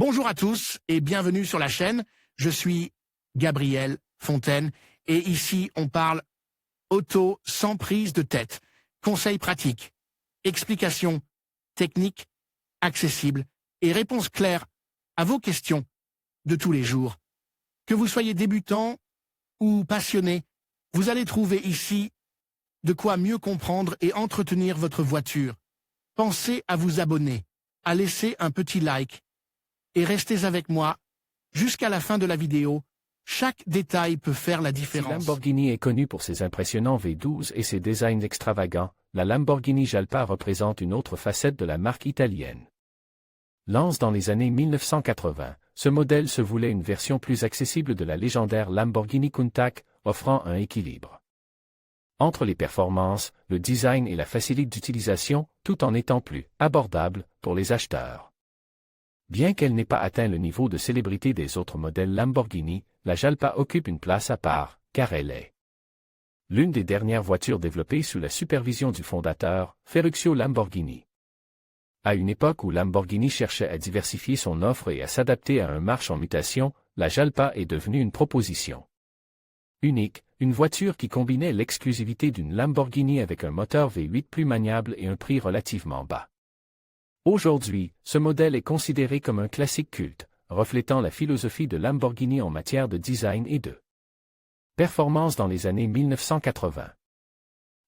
Bonjour à tous et bienvenue sur la chaîne. Je suis Gabriel Fontaine et ici on parle auto sans prise de tête. Conseils pratiques, explications techniques, accessibles et réponses claires à vos questions de tous les jours. Que vous soyez débutant ou passionné, vous allez trouver ici de quoi mieux comprendre et entretenir votre voiture. Pensez à vous abonner, à laisser un petit like et restez avec moi jusqu'à la fin de la vidéo. Chaque détail peut faire la différence. Si Lamborghini est connue pour ses impressionnants V12 et ses designs extravagants, la Lamborghini Jalpa représente une autre facette de la marque italienne. Lancé dans les années 1980, ce modèle se voulait une version plus accessible de la légendaire Lamborghini Countach, offrant un équilibre entre les performances, le design et la facilité d'utilisation, tout en étant plus abordable pour les acheteurs. Bien qu'elle n'ait pas atteint le niveau de célébrité des autres modèles Lamborghini, la Jalpa occupe une place à part, car elle est l'une des dernières voitures développées sous la supervision du fondateur, Ferruccio Lamborghini. À une époque où Lamborghini cherchait à diversifier son offre et à s'adapter à un marché en mutation, la Jalpa est devenue une proposition unique, une voiture qui combinait l'exclusivité d'une Lamborghini avec un moteur V8 plus maniable et un prix relativement bas. Aujourd'hui, ce modèle est considéré comme un classique culte, reflétant la philosophie de Lamborghini en matière de design et de performance dans les années 1980.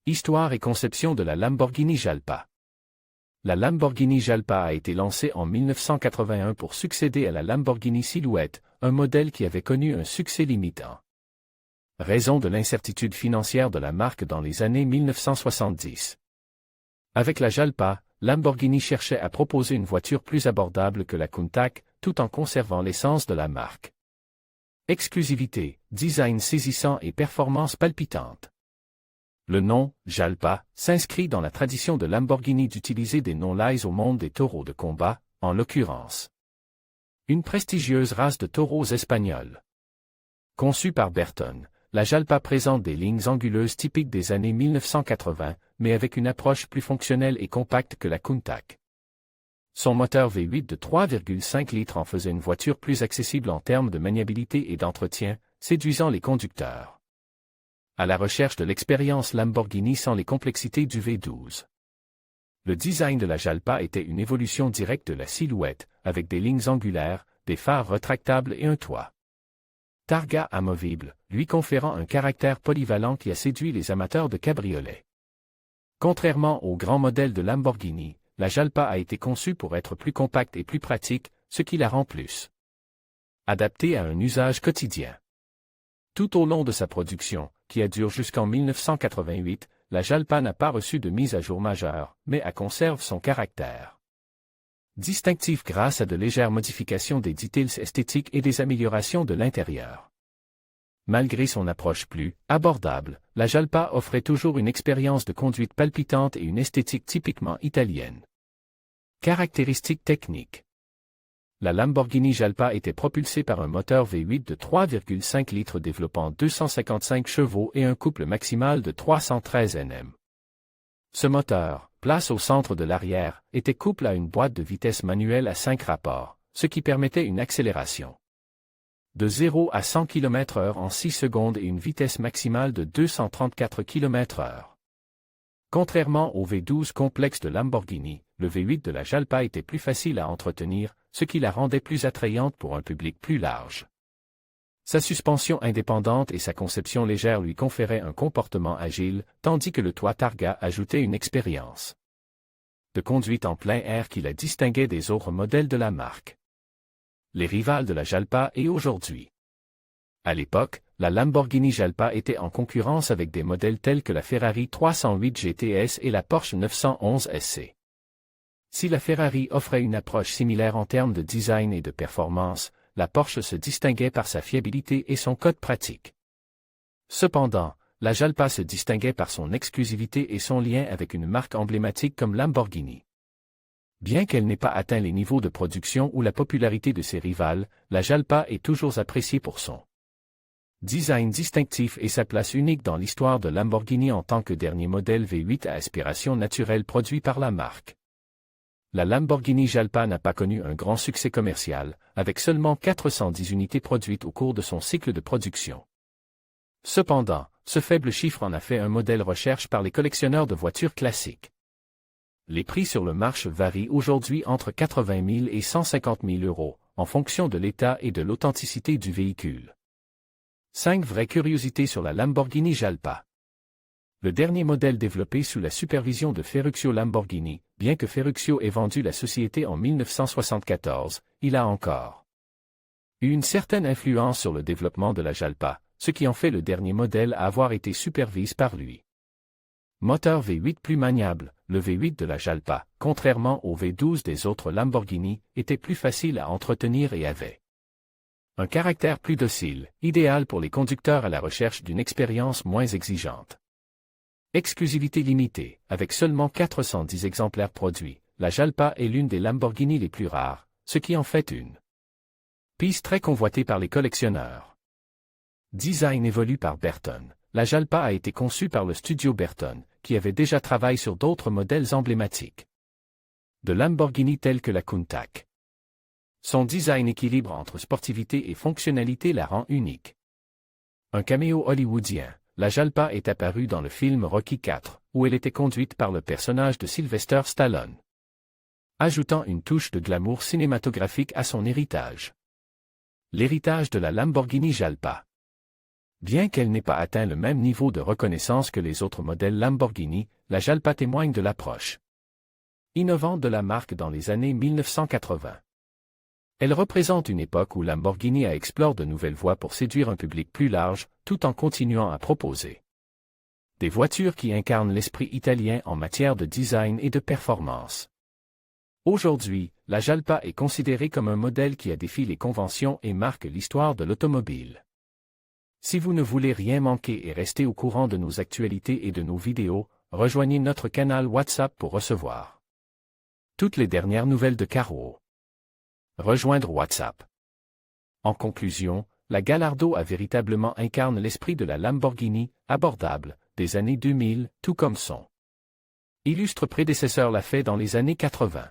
Histoire et conception de la Lamborghini Jalpa. La Lamborghini Jalpa a été lancée en 1981 pour succéder à la Lamborghini Silhouette, un modèle qui avait connu un succès limitant. Raison de l'incertitude financière de la marque dans les années 1970. Avec la Jalpa, Lamborghini cherchait à proposer une voiture plus abordable que la Countach, tout en conservant l'essence de la marque. Exclusivité, design saisissant et performance palpitante. Le nom, Jalpa, s'inscrit dans la tradition de Lamborghini d'utiliser des noms liés au monde des taureaux de combat, en l'occurrence une prestigieuse race de taureaux espagnols. Conçue par Berton, la Jalpa présente des lignes anguleuses typiques des années 1980, mais avec une approche plus fonctionnelle et compacte que la Countach. Son moteur V8 de 3,5 litres en faisait une voiture plus accessible en termes de maniabilité et d'entretien, séduisant les conducteurs. À la recherche de l'expérience Lamborghini sans les complexités du V12. Le design de la Jalpa était une évolution directe de la Silhouette, avec des lignes angulaires, des phares rétractables et un toit targa amovible, lui conférant un caractère polyvalent qui a séduit les amateurs de cabriolets. Contrairement aux grands modèles de Lamborghini, la Jalpa a été conçue pour être plus compacte et plus pratique, ce qui la rend plus adaptée à un usage quotidien. Tout au long de sa production, qui a duré jusqu'en 1988, la Jalpa n'a pas reçu de mise à jour majeure, mais elle conserve son caractère distinctif grâce à de légères modifications des details esthétiques et des améliorations de l'intérieur. Malgré son approche plus abordable, la Jalpa offrait toujours une expérience de conduite palpitante et une esthétique typiquement italienne. Caractéristiques techniques. La Lamborghini Jalpa était propulsée par un moteur V8 de 3,5 litres développant 255 chevaux et un couple maximal de 313 Nm. Ce moteur, place au centre de l'arrière, était couplé à une boîte de vitesse manuelle à 5 rapports, ce qui permettait une accélération de 0 à 100 km/h en 6 secondes et une vitesse maximale de 234 km/h. Contrairement au V12 complexe de Lamborghini, le V8 de la Jalpa était plus facile à entretenir, ce qui la rendait plus attrayante pour un public plus large. Sa suspension indépendante et sa conception légère lui conféraient un comportement agile, tandis que le toit targa ajoutait une expérience de conduite en plein air qui la distinguait des autres modèles de la marque. Les rivales de la Jalpa et aujourd'hui. À l'époque, la Lamborghini Jalpa était en concurrence avec des modèles tels que la Ferrari 308 GTS et la Porsche 911 SC. Si la Ferrari offrait une approche similaire en termes de design et de performance, la Porsche se distinguait par sa fiabilité et son code pratique. Cependant, la Jalpa se distinguait par son exclusivité et son lien avec une marque emblématique comme Lamborghini. Bien qu'elle n'ait pas atteint les niveaux de production ou la popularité de ses rivales, la Jalpa est toujours appréciée pour son design distinctif et sa place unique dans l'histoire de Lamborghini en tant que dernier modèle V8 à aspiration naturelle produit par la marque. La Lamborghini Jalpa n'a pas connu un grand succès commercial, avec seulement 410 unités produites au cours de son cycle de production. Cependant, ce faible chiffre en a fait un modèle recherche par les collectionneurs de voitures classiques. Les prix sur le marché varient aujourd'hui entre 80 000 et 150 000 euros, en fonction de l'état et de l'authenticité du véhicule. 5 vraies curiosités sur la Lamborghini Jalpa. Le dernier modèle développé sous la supervision de Ferruccio Lamborghini, bien que Ferruccio ait vendu la société en 1974, il a encore eu une certaine influence sur le développement de la Jalpa, ce qui en fait le dernier modèle à avoir été supervisé par lui. Moteur V8 plus maniable, le V8 de la Jalpa, contrairement au V12 des autres Lamborghini, était plus facile à entretenir et avait un caractère plus docile, idéal pour les conducteurs à la recherche d'une expérience moins exigeante. Exclusivité limitée, avec seulement 410 exemplaires produits, la Jalpa est l'une des Lamborghini les plus rares, ce qui en fait une pièce très convoitée par les collectionneurs. Design évolue par Burton. La Jalpa a été conçue par le studio Burton, qui avait déjà travaillé sur d'autres modèles emblématiques de Lamborghini tels que la Countach. Son design équilibre entre sportivité et fonctionnalité la rend unique. Un caméo hollywoodien, la Jalpa est apparue dans le film Rocky IV, où elle était conduite par le personnage de Sylvester Stallone, ajoutant une touche de glamour cinématographique à son héritage. L'héritage de la Lamborghini Jalpa. Bien qu'elle n'ait pas atteint le même niveau de reconnaissance que les autres modèles Lamborghini, la Jalpa témoigne de l'approche innovante de la marque dans les années 1980. Elle représente une époque où Lamborghini explore de nouvelles voies pour séduire un public plus large, tout en continuant à proposer des voitures qui incarnent l'esprit italien en matière de design et de performance. Aujourd'hui, la Jalpa est considérée comme un modèle qui a défié les conventions et marque l'histoire de l'automobile. Si vous ne voulez rien manquer et rester au courant de nos actualités et de nos vidéos, rejoignez notre canal WhatsApp pour recevoir toutes les dernières nouvelles de Caro. Rejoindre WhatsApp. En conclusion, la Gallardo a véritablement incarné l'esprit de la Lamborghini, abordable, des années 2000, tout comme son illustre prédécesseur l'a fait dans les années 80.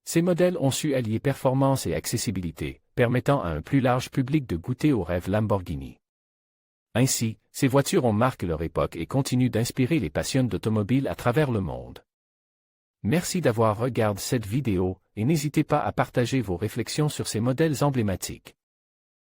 Ces modèles ont su allier performance et accessibilité, permettant à un plus large public de goûter au rêve Lamborghini. Ainsi, ces voitures ont marqué leur époque et continuent d'inspirer les passionnés d'automobile à travers le monde. Merci d'avoir regardé cette vidéo, et n'hésitez pas à partager vos réflexions sur ces modèles emblématiques.